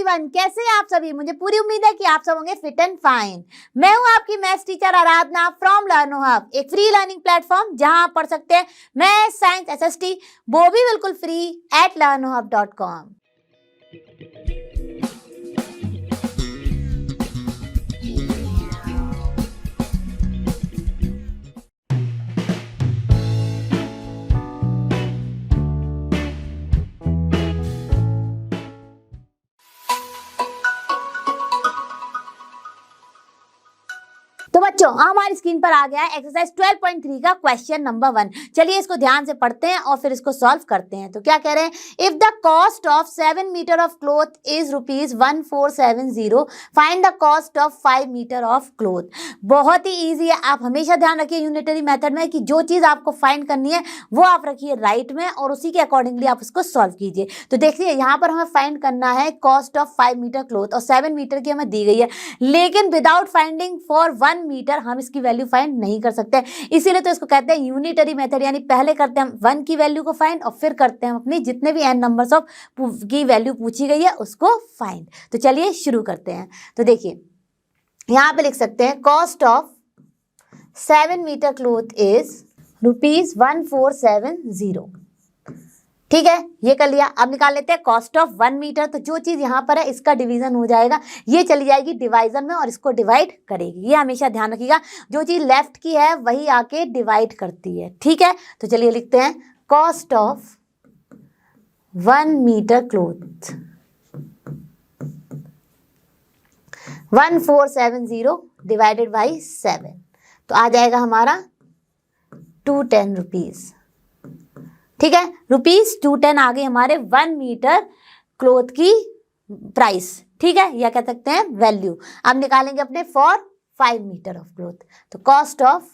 Everyone, कैसे हैं आप सभी। मुझे पूरी उम्मीद है कि आप सब होंगे फिट एंड फाइन। मैं हूं आपकी maths teacher Aradhana from लर्नो hub, एक फ्री लर्निंग प्लेटफॉर्म जहां आप पढ़ सकते हैं मैथ्स, साइंस, एसएसटी, वो भी बिल्कुल फ्री एट learnohub.com। तो बच्चों, हमारी स्क्रीन पर आ गया है एक्सरसाइज 12.3 का क्वेश्चन नंबर 1। चलिए इसको ध्यान से पढ़ते हैं और फिर इसको सॉल्व करते हैं। तो क्या कह रहे हैं, if the cost of 7 meter of cloth is ₹1470, find the cost of 5 meter of cloth. बहुत ही ईजी है। आप हमेशा ध्यान रखिए यूनिटरी मेथड में कि जो चीज आपको फाइंड करनी है वो आप रखिए राइट में और उसी के अकॉर्डिंगली आप उसको सॉल्व कीजिए। तो देखिए यहाँ पर हमें फाइंड करना है कॉस्ट ऑफ 5 मीटर क्लॉथ और 7 मीटर की हमें दी गई है, लेकिन विदाउट फाइंडिंग फॉर 1 मीटर हम इसकी वैल्यू फाइंड नहीं कर सकते। इसीलिए तो इसको कहते हैं यूनिटरी मेथड, यानी पहले करते हैं हम 1 की वैल्यू को फाइंड और फिर करते हैं हम अपनी जितने भी n नंबर्स ऑफ की वैल्यू पूछी गई है उसको फाइंड। तो चलिए शुरू करते हैं। तो देखिए यहाँ पे लिख सकते हैं cost of 7 meter cloth is ₹1470। ठीक है, ये कर लिया। अब निकाल लेते हैं कॉस्ट ऑफ 1 मीटर। तो जो चीज यहाँ पर है इसका डिवीजन हो जाएगा, ये चली जाएगी डिवाइजन में और इसको डिवाइड करेगी। ये हमेशा ध्यान रखिएगा, जो चीज लेफ्ट की है वही आके डिवाइड करती है। ठीक है, तो चलिए लिखते हैं cost of 1 meter cloth 1470 divided by 7, तो आ जाएगा हमारा 210 रुपीज। ठीक है, ₹210 आ गई हमारे 1 मीटर क्लॉथ की प्राइस। ठीक है, या कह सकते हैं वैल्यू। अब निकालेंगे अपने फॉर 5 मीटर ऑफ क्लॉथ। तो cost of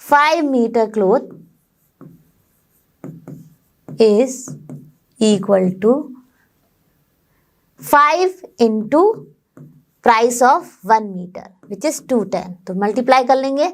5 meter cloth is equal to 5 into price of 1 meter which is 210। तो मल्टीप्लाई कर लेंगे।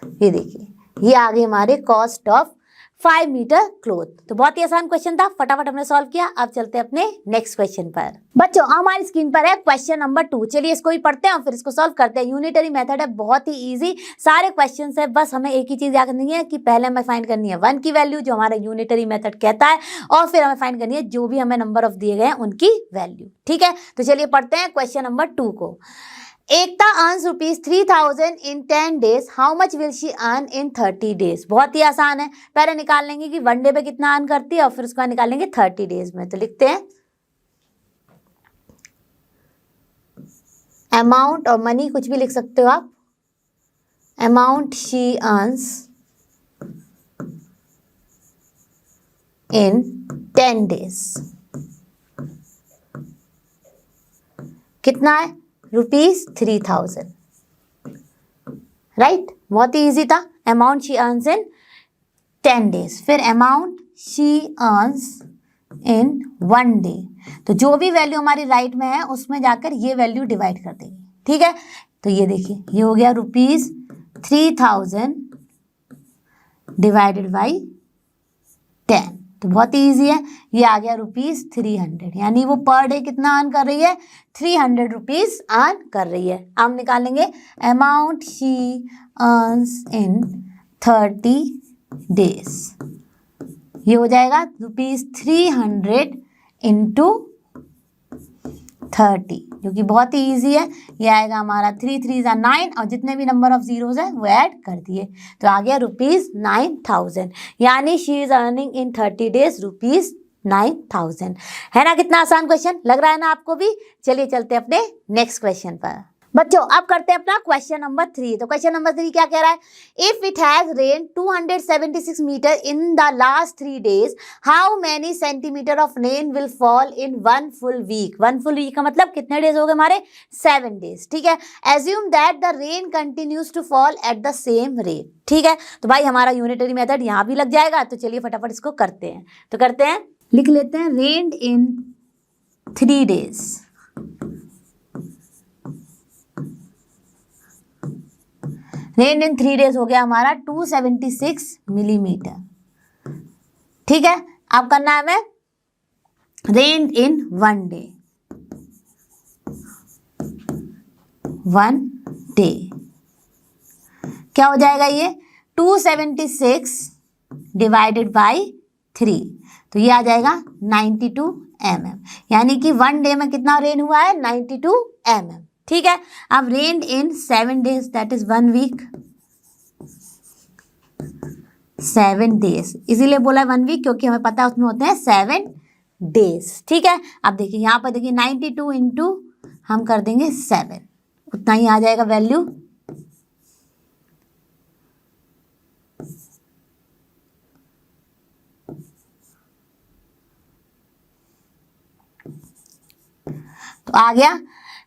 ये देखिए ये आ गई हमारे कॉस्ट ऑफ 5 मीटर क्लॉथ। तो बहुत ही आसान क्वेश्चन था, फटाफट हमने सॉल्व किया। अब चलते हैं अपने नेक्स्ट क्वेश्चन पर। बच्चों हमारी स्क्रीन पर है क्वेश्चन नंबर 2। चलिए इसको भी पढ़ते हैं और फिर इसको सॉल्व करते हैं। यूनिटरी मेथड है, बहुत ही इजी सारे क्वेश्चन है। बस हमें एक ही चीज याद करनी है कि पहले हमें फाइंड करनी है 1 की वैल्यू जो हमारा यूनिटरी मेथड कहता है, और फिर हमें फाइंड करनी है जो भी हमें नंबर ऑफ दिए गए हैं उनकी वैल्यू। ठीक है, तो चलिए पढ़ते हैं क्वेश्चन नंबर 2 को। Ekta earns ₹3000 in 10 days, how much will she earn in 30 days। बहुत ही आसान है, पहले निकाल लेंगे कि 1 डे पे कितना अर्न करती है और फिर उसका निकाल लेंगे 30 डेज में। तो लिखते हैं अमाउंट, और मनी कुछ भी लिख सकते हो आप, amount she earns in 10 days। कितना है, ₹3000। राइट, बहुत ही इजी था। Amount she earns in 10 days, फिर amount she earns in 1 day. तो जो भी वैल्यू हमारी राइट में है उसमें जाकर ये वैल्यू डिवाइड कर देगी। ठीक है, तो ये देखिए ये हो गया ₹3000 डिवाइडेड बाई 10। तो बहुत ही ईजी है, ये आ गया ₹300, यानी वो पर डे कितना अर्न कर रही है, 300 रुपीज अर्न कर रही है। अब निकालेंगे amount she earns in 30 days। ये हो जाएगा ₹300 इंटू 30, जो कि बहुत ही ईजी है। ये आएगा हमारा 3 3 9 और जितने भी नंबर ऑफ जीरोज हैं वो ऐड कर दिए, तो आ गया ₹9000, यानी she is earning in 30 days ₹9000। है ना, कितना आसान क्वेश्चन लग रहा है ना आपको भी। चलिए चलते हैं अपने नेक्स्ट क्वेश्चन पर। बच्चों अब करते हैं अपना क्वेश्चन नंबर 3। तो क्वेश्चन नंबर 3 क्या कह रहा है, if it has rain 276 meter in the last 3 days, how many centimeter of rain will fall in 1 full week। 1 full week का मतलब कितने डेज हो गए हमारे, 7 days। ठीक है, assume that the rain continues to fall at the same rate. ठीक है, तो भाई हमारा यूनिटरी मेथड यहाँ भी लग जाएगा। तो चलिए फटाफट इसको करते हैं। तो करते हैं, लिख लेते हैं रेन इन 3 days। रेन इन 3 days हो गया हमारा 276 मिलीमीटर। ठीक है, अब करना है हमें रेन इन 1 डे, 1 डे क्या हो जाएगा ये 276 डिवाइडेड बाई 3, तो ये आ जाएगा 92 mm, यानी कि 1 डे में कितना रेन हुआ है 92 mm। ठीक है, अब rain in 7 days that is 1 week, 7 days इसीलिए बोला 1 वीक क्योंकि हमें पता है उसमें होते हैं 7 डेज। ठीक है, अब देखिए यहाँ पर देखिए 92 इंटू हम कर देंगे 7, उतना ही आ जाएगा वैल्यू। तो आ गया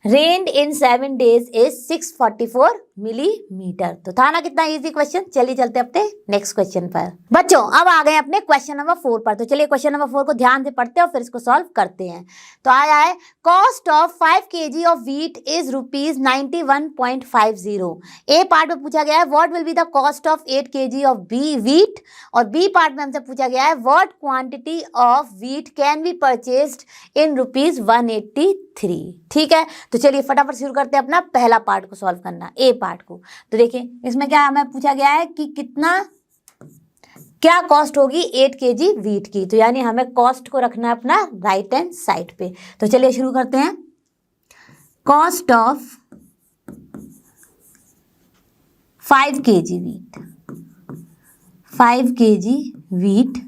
rain in 7 days is 644 millimetre. तो था ना कितना इजी क्वेश्चन। चलिए चलते अपने नेक्स्ट क्वेश्चन पर। बच्चों अब आ गए अपने क्वेश्चन नंबर 4 पर। तो चलिए क्वेश्चन नंबर 4 को ध्यान से पढ़ते हैं और फिर इसको सॉल्व करते हैं। तो आया है cost of 5 kg of wheat is ₹91.50। A part में पूछा गया है what will be the cost of 8 kg of B wheat, और बी पार्ट में हमसे पूछा गया है what quantity of wheat can be purchased in ₹183। ठीक है, तो चलिए फटाफट शुरू करते हैं अपना पहला पार्ट को सॉल्व करना, ए पार्ट को। तो देखिए इसमें क्या हमें पूछा गया है कि क्या कॉस्ट होगी 8 kg व्हीट की, तो यानी हमें कॉस्ट को रखना है अपना राइट हैंड साइड पे। तो चलिए शुरू करते हैं। Cost of 5 kg wheat, 5 kg wheat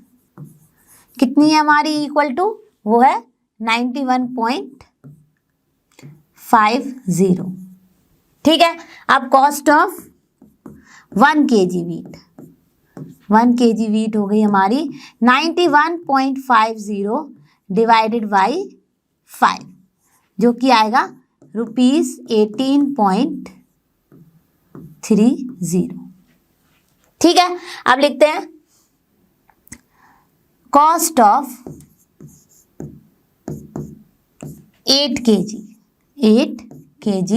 कितनी है हमारी, इक्वल टू वो है 91.50। ठीक है, अब cost of 1 kg wheat, 1 kg wheat हो गई हमारी 91.50 डिवाइडेड बाई 5, जो कि आएगा ₹18.30। ठीक है, अब लिखते हैं cost of 8 kg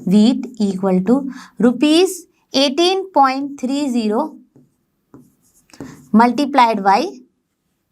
wheat equal to ₹18.30 multiplied by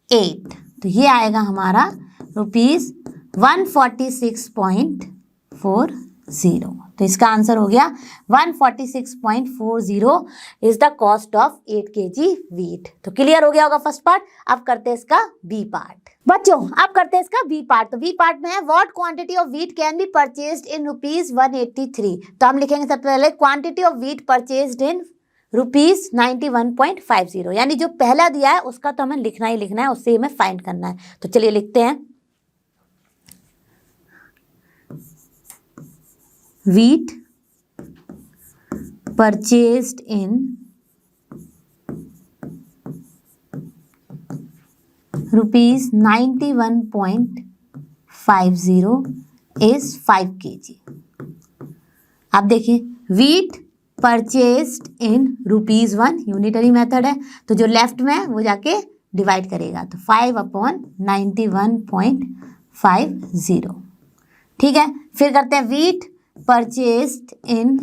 8, तो ये आएगा हमारा ₹146.40। तो इसका आंसर हो गया 146.40 is the cost of 8 kg wheat. तो क्लियर हो गया होगा फर्स्ट पार्ट। अब करते हैं इसका बी पार्ट। बच्चों अब करते हैं इसका बी पार्ट। तो बी पार्ट में है what quantity of wheat can be purchased in ₹183। तो हम लिखेंगे सबसे पहले quantity of wheat purchased in ₹91.50, यानी जो पहला दिया है उसका तो हमें लिखना ही लिखना है, उससे हमें फाइंड करना है। तो चलिए लिखते हैं wheat purchased in ₹91.50 is 5 kg। अब देखिए व्हीट परचेस्ड इन ₹1 यूनिटरी मेथड है, तो जो लेफ्ट में है वो जाके डिवाइड करेगा, तो 5/91.50। ठीक है, फिर करते हैं व्हीट परचेस्ड इन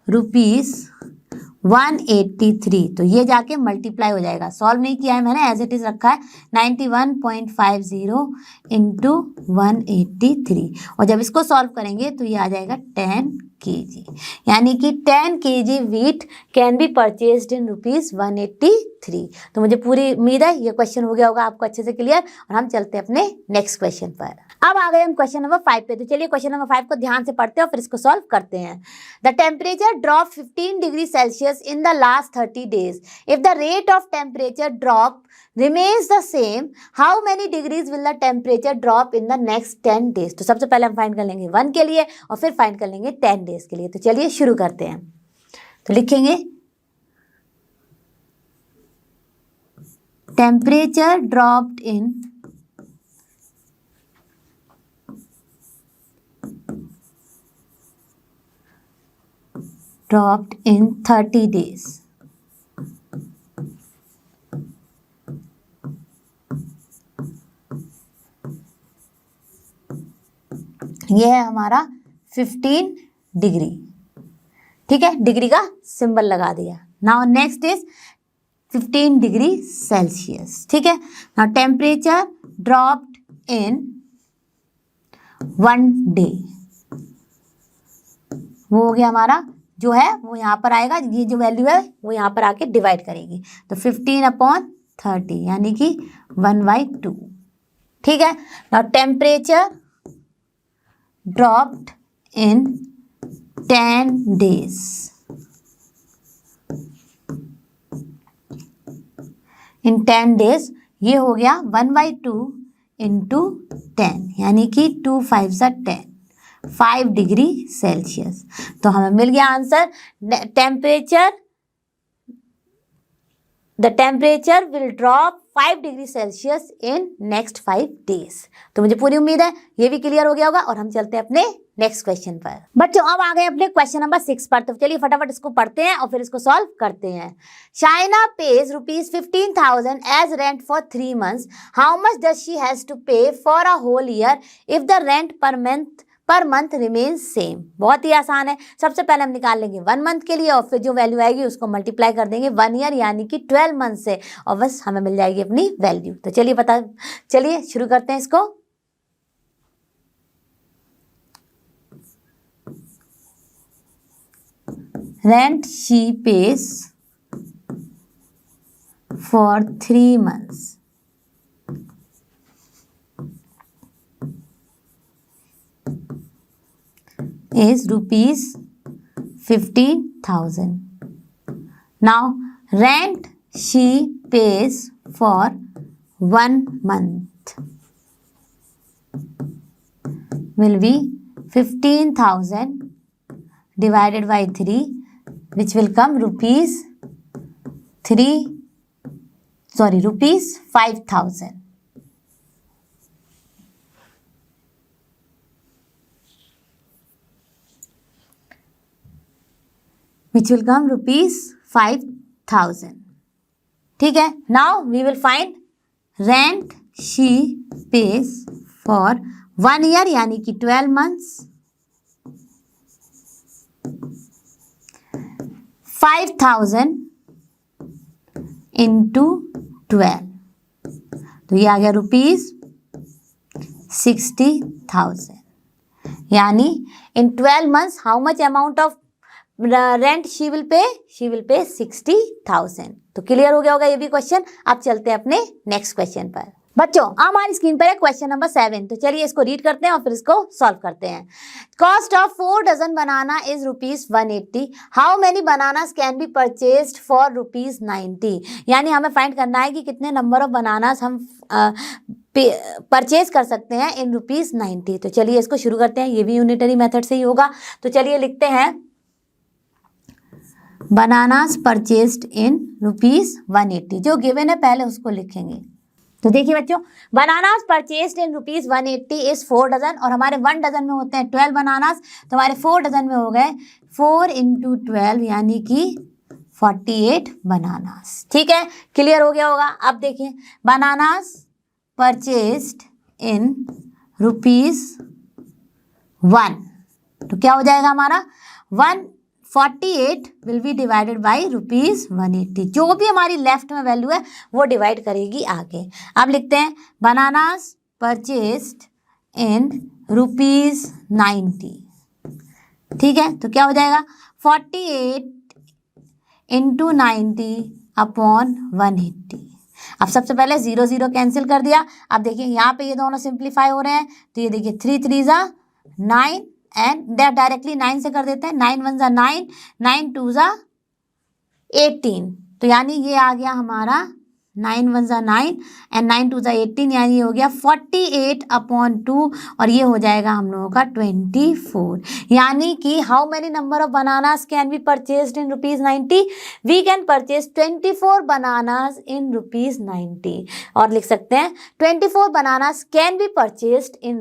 ₹183, तो ये जाके मल्टीप्लाई हो जाएगा। सॉल्व नहीं किया है मैंने, एज इट इज रखा है 91.50 इंटू 183, और जब इसको सॉल्व करेंगे तो ये आ जाएगा 10 kg, यानी कि 10 kg wheat can be purchased in ₹183। तो मुझे पूरी उम्मीद है ये क्वेश्चन हो गया होगा आपको अच्छे से क्लियर, और हम चलते हैं अपने नेक्स्ट क्वेश्चन पर। अब आ गए हम क्वेश्चन नंबर 5 पे। तो चलिए क्वेश्चन नंबर 5 को ध्यान से पढ़ते हैं और फिर इसको सॉल्व करते हैं। The temperature drop 15 degree Celsius in the last 30 days. If the rate of temperature drop remains the same, how many degrees will the temperature drop in the next 10 days? तो सबसे पहले हम फाइंड कर लेंगे 1 के लिए और फिर फाइंड कर लेंगे 10 डेज के लिए। तो चलिए शुरू करते हैं। तो लिखेंगे टेम्परेचर ड्रॉप्ड in 30 days। ये है हमारा 15 डिग्री। ठीक है, डिग्री का सिंबल लगा दिया। Now next is 15 degree Celsius. ठीक है, now temperature dropped in 1 day। वो हो गया हमारा, जो है वो यहाँ पर आएगा, ये जो वैल्यू है वो यहाँ पर आके डिवाइड करेगी, तो 15/30 यानी कि 1/2। ठीक है। Now temperature dropped in 10 days। In 10 days ये हो गया 1/2 इंटू 10 यानी कि 2 5 10, 5 डिग्री सेल्सियस। तो हमें मिल गया answer, the temperature will drop 5 degree Celsius in next 5 days। तो मुझे पूरी उम्मीद है ये भी क्लियर हो गया होगा, और हम चलते हैं अपने नेक्स्ट क्वेश्चन पर। बच्चों अब आ गए अपने क्वेश्चन नंबर 6 पर, तो चलिए फटाफट इसको पढ़ते हैं और फिर इसको सॉल्व करते हैं। Shaina pays ₹15,000 as rent for 3 months। How much does she has to pay for a whole year if the rent per month remain same. बहुत ही आसान है। सबसे पहले हम निकाल लेंगे 1 month के लिए, और फिर जो वैल्यू आएगी उसको मल्टीप्लाई कर देंगे 1 year यानी कि 12 month से, और बस हमें मिल जाएगी अपनी वैल्यू। तो चलिए शुरू करते हैं इसको। Rent she page for 3 months is ₹15,000. Now rent she pays for 1 month will be 15,000 divided by 3, which will come rupees 5,000। which will come rupees 5,000। ठीक है। Now we will find rent she pays for 1 year यानी कि 12 months, 5,000 into 12, तो ये आ गया ₹60,000। यानी इन 12 months how much amount of rent she will pay 60,000। तो clear हो गया होगा ये भी क्वेश्चन। अब चलते हैं अपने नेक्स्ट क्वेश्चन पर। बच्चों हमारी स्क्रीन पर है क्वेश्चन नंबर 7, तो चलिए इसको रीड करते हैं और फिर इसको सॉल्व करते हैं। Cost of 4 dozen banana is ₹180। How many bananas can be purchased for ₹90। यानी हमें फाइंड करना है कि कितने नंबर ऑफ बनानास हम परचेज कर सकते हैं इन ₹90। तो चलिए इसको शुरू करते हैं, ये भी यूनिटरी मेथड से ही होगा। तो चलिए लिखते हैं बनानास परचेस्ड इन ₹180, जो गिवन है पहले उसको लिखेंगे। तो देखिए बच्चों, bananas purchased in ₹180 is 4 dozen, और हमारे 1 dozen में होते हैं 12 बनानास, तो हमारे 4 dozen में हो गए 4 into 12 यानी कि 48 बनानास। ठीक है, क्लियर हो गया होगा। अब देखिए बनानास परचेस्ड इन ₹1, तो क्या हो जाएगा हमारा 148 विल बी डिवाइडेड बाई ₹180। जो भी हमारी लेफ्ट में वैल्यू है वो डिवाइड करेगी आगे। अब लिखते हैं बनानास परचेस्ड इन ₹90। ठीक है, तो क्या हो जाएगा 48 इंटू 90 अपॉन 180। अब सबसे पहले 0 0 कैंसिल कर दिया। अब देखिए यहाँ पे ये दोनों सिंप्लीफाई हो रहे हैं, तो ये देखिए 3 3 ज़ा 9 एंड डायरेक्टली 9 से कर देते हैं। 9 1 ज़ा 9, 9 2 ज़ा 18, तो यानी ये आ गया हमारा 9 1 ज़ा 9 एंड 9 2 ज़ा 18, यानी ये हो गया 48 अपॉन 2, और ये हो जाएगा हम लोगों का 24। यानी कि how many number of bananas can be purchased in ₹90। We can purchase 24 bananas in ₹90, और लिख सकते हैं 24 bananas can be purchased in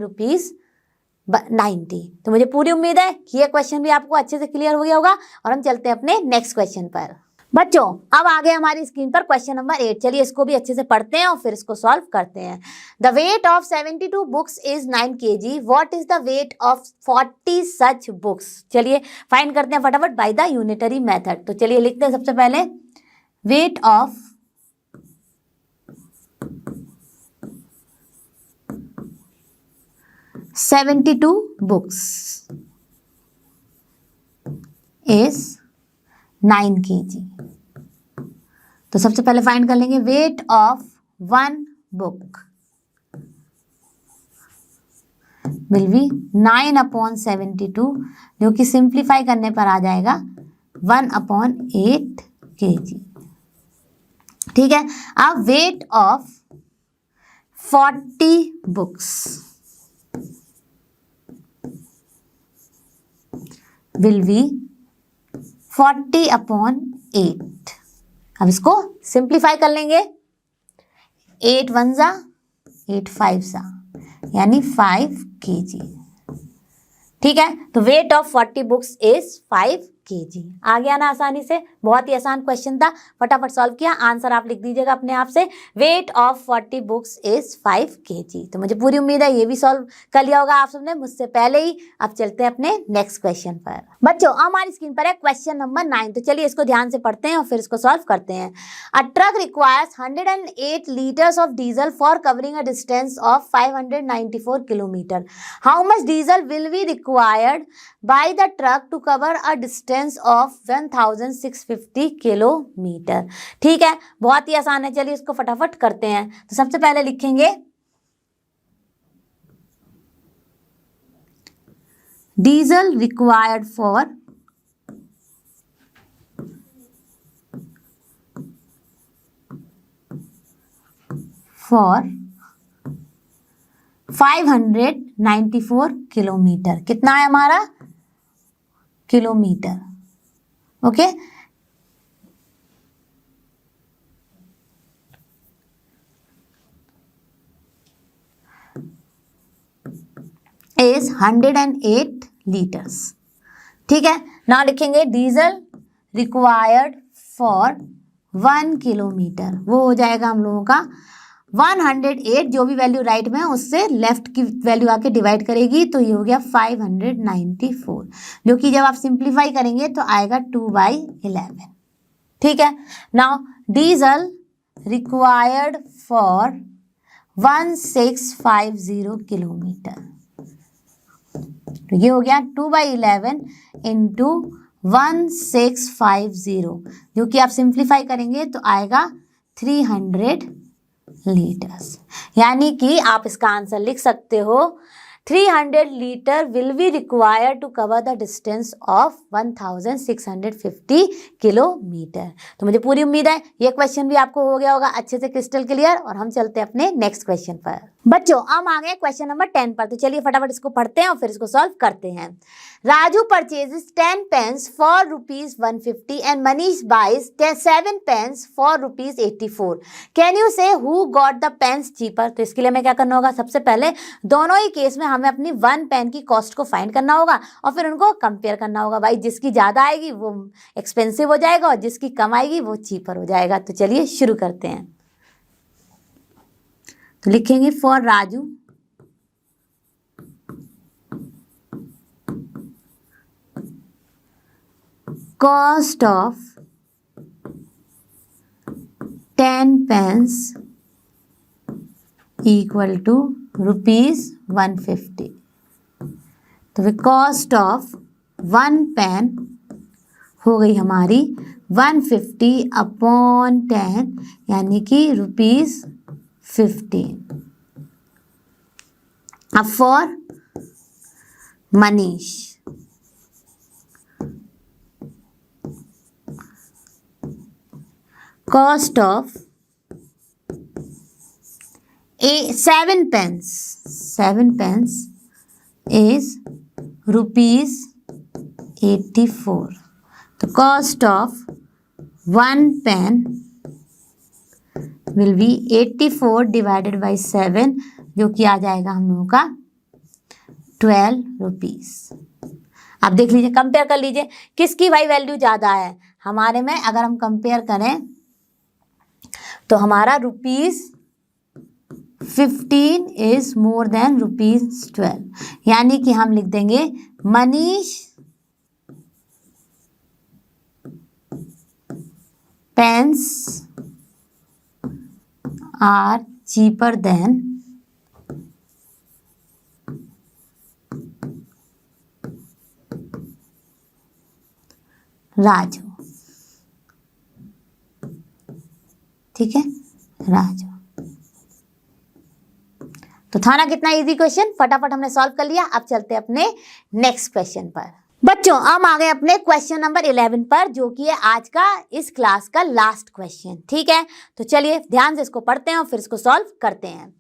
₹90। तो मुझे पूरी उम्मीद है कि ये क्वेश्चन भी आपको अच्छे से क्लियर हो गया होगा, और हम चलते हैं अपने नेक्स्ट क्वेश्चन पर। बच्चों अब आ गए हमारी स्क्रीन पर क्वेश्चन नंबर 8। चलिए इसको भी अच्छे से पढ़ते हैं और फिर इसको सॉल्व करते हैं। The weight of 72 books is 9 kg। What is the weight of 40 such books. चलिए फाइंड करते हैं फटाफट बाय द यूनिटरी मेथड। तो चलिए लिखते हैं सबसे पहले weight of 72 books is 9 kg. तो सबसे पहले फाइंड कर लेंगे weight of one book will be 9/72, जो कि सिंप्लीफाई करने पर आ जाएगा 1/8 kg. ठीक है. अब weight of 40 books will be 40/8. अब इसको सिंप्लीफाई कर लेंगे. 8 1 जा 8 5 जा, यानी 5 kg. ठीक है. तो weight of 40 books is 5 kg. आ गया ना आसानी से. बहुत ही आसान क्वेश्चन था, फटाफट सॉल्व किया. आंसर आप लिख दीजिएगा अपने आप से. Weight of 40 books is 5 kg. तो मुझे पूरी उम्मीद है ये भी सॉल्व कर लिया होगा आप सबने मुझसे पहले ही. अब चलते हैं अपने नेक्स्ट क्वेश्चन पर. बच्चों हमारी स्क्रीन पर है क्वेश्चन नंबर 9. तो चलिए इसको ध्यान से पढ़ते हैं और फिर इसको सॉल्व करते हैं. A truck requires 108 litres of diesel for covering a distance of 594 kilometres. How much diesel will be required by the truck to cover a distance of 1650 kilometres. ठीक है. बहुत ही आसान है. चलिए इसको फटाफट करते हैं. तो सबसे पहले लिखेंगे डीजल रिक्वायर्ड फॉर 594 किलोमीटर. कितना है हमारा किलोमीटर. ओके. Is 108 litres. ठीक है. नाउ लिखेंगे डीजल रिक्वायर्ड फॉर 1 किलोमीटर. वो हो जाएगा हम लोगों का 108. जो भी वैल्यू राइट में है उससे लेफ्ट की वैल्यू आके डिवाइड करेगी, तो ये हो गया 594, जो कि जब आप सिंप्लीफाई करेंगे तो आएगा 2/11. ठीक है. Now diesel required for 1650 kilometer. तो ये हो गया 2/11 इंटू 1650, जो कि आप सिंप्लीफाई करेंगे तो आएगा 300 लीटर्स. यानी कि आप इसका आंसर लिख सकते हो 300 liter will be required to cover the distance of 1650 kilometer. तो मुझे पूरी उम्मीद है ये क्वेश्चन भी आपको हो गया होगा अच्छे से क्रिस्टल क्लियर. और हम चलते हैं अपने नेक्स्ट क्वेश्चन पर. बच्चों हम आ गए क्वेश्चन नंबर 10 पर. तो चलिए फटाफट इसको पढ़ते हैं और फिर इसको सॉल्व करते हैं. Raju purchases 10 pens for ₹150 and Manish buys 7 pens for ₹84. Can you say who got the pens cheaper. तो इसके लिए हमें क्या करना होगा. सबसे पहले दोनों ही केस में हमें अपनी 1 पेन की कॉस्ट को फाइंड करना होगा और फिर उनको कंपेयर करना होगा. भाई जिसकी ज़्यादा आएगी वो एक्सपेंसिव हो जाएगा और जिसकी कम आएगी वो चीपर हो जाएगा. तो चलिए शुरू करते हैं. तो लिखेंगे for Raju cost of 10 pens equal to ₹150. तो वे कॉस्ट ऑफ 1 पेन हो गई हमारी 150/10, यानी कि ₹15. अब for Manish cost of 7 pens is ₹84. तो cost of 1 pen will be 84 divided by 7, जो कि आ जाएगा हम लोगों का ₹12. आप देख लीजिए, कंपेयर कर लीजिए किसकी भाई वैल्यू ज़्यादा है. हमारे में अगर हम कंपेयर करें तो हमारा ₹15 इज मोर देन ₹12, यानी कि हम लिख देंगे Manish pens are cheaper than Raju, ठीक है, राजू। तो था ना कितना इजी क्वेश्चन, फटाफट हमने सॉल्व कर लिया। अब चलते हैं अपने नेक्स्ट क्वेश्चन पर। बच्चों हम आ गए अपने क्वेश्चन नंबर 11 पर, जो कि है आज का इस क्लास का लास्ट क्वेश्चन, ठीक है। तो चलिए ध्यान से इसको पढ़ते हैं और फिर इसको सॉल्व करते हैं।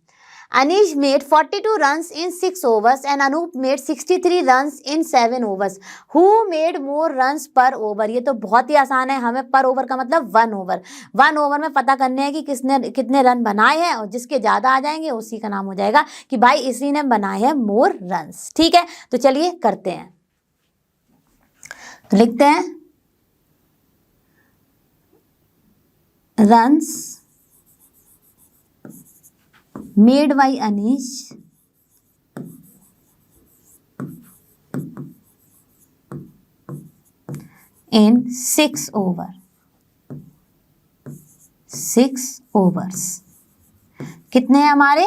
Anish made 42 runs in 6 overs and Anup made 63 runs in 7 overs। Who made more runs per over. ये तो बहुत ही आसान है, हमें पर ओवर का मतलब 1 ओवर। 1 ओवर में पता करने हैं कि किसने कितने रन बनाए हैं, और जिसके ज़्यादा आ जाएंगे उसी का नाम हो जाएगा कि भाई इसी ने बनाए हैं मोर रन्स, ठीक है। तो चलिए करते हैं, तो लिखते हैं रन्स मेड बाय अनीश इन 6 overs। कितने हैं हमारे?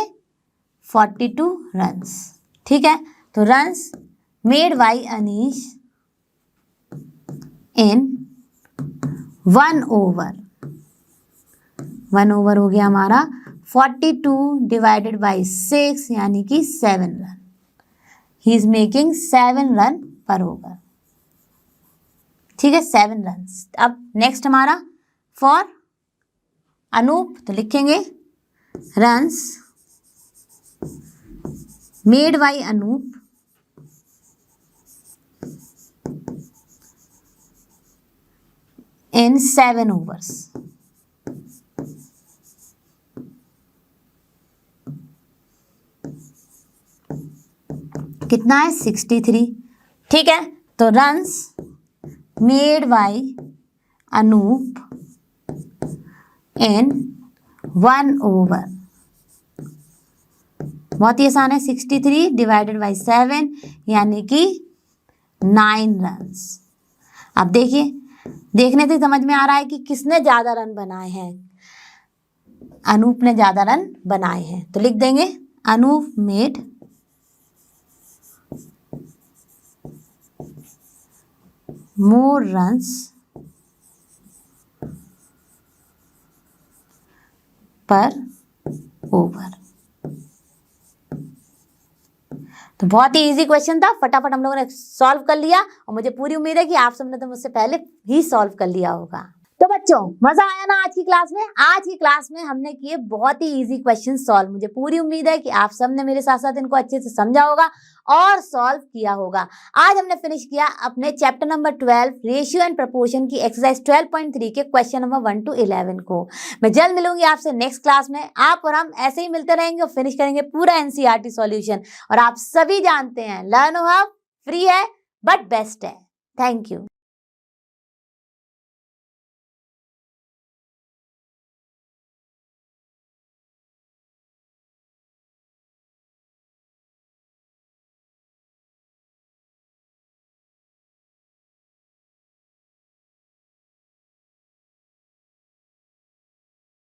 42 रन्स, ठीक है। तो रन्स मेड बाय अनीश इन 1 over। 1 over हो गया हमारा 42 डिवाइडेड बाई 6 यानी कि 7 run. He is making 7 run पर ओवर, ठीक है, 7 रन। अब नेक्स्ट हमारा फॉर अनूप, तो लिखेंगे runs made by Anup in 7 overs। कितना है? 63, ठीक है। तो runs made by Anup in 1 over, बहुत ही आसान है, 63 डिवाइडेड बाई 7 यानी कि 9 रन्स। अब देखिए, देखने से समझ में आ रहा है कि किसने ज़्यादा रन बनाए हैं। अनूप ने ज़्यादा रन बनाए हैं, तो लिख देंगे Anoop made more runs per over. तो बहुत ही इजी क्वेश्चन था, फटाफट हम लोगों ने सॉल्व कर लिया, और मुझे पूरी उम्मीद है कि आप सबने तो मुझसे पहले ही सॉल्व कर लिया होगा। तो बच्चों मजा आया ना आज की क्लास में? आज की क्लास में हमने किए बहुत ही इजी क्वेश्चन सॉल्व। मुझे पूरी उम्मीद है कि आप सबने मेरे साथ साथ इनको अच्छे से समझा होगा और सॉल्व किया होगा। आज हमने फिनिश किया अपने chapter number 12 ratio and proportion की एक्सरसाइज 12.3 के क्वेश्चन नंबर 1 to 11 को। मैं जल्द मिलूंगी आपसे नेक्स्ट क्लास में। आप और हम ऐसे ही मिलते रहेंगे और फिनिश करेंगे पूरा एनसीईआरटी सॉल्यूशन। और आप सभी जानते हैं लर्न हब फ्री है बट बेस्ट है। Thank you.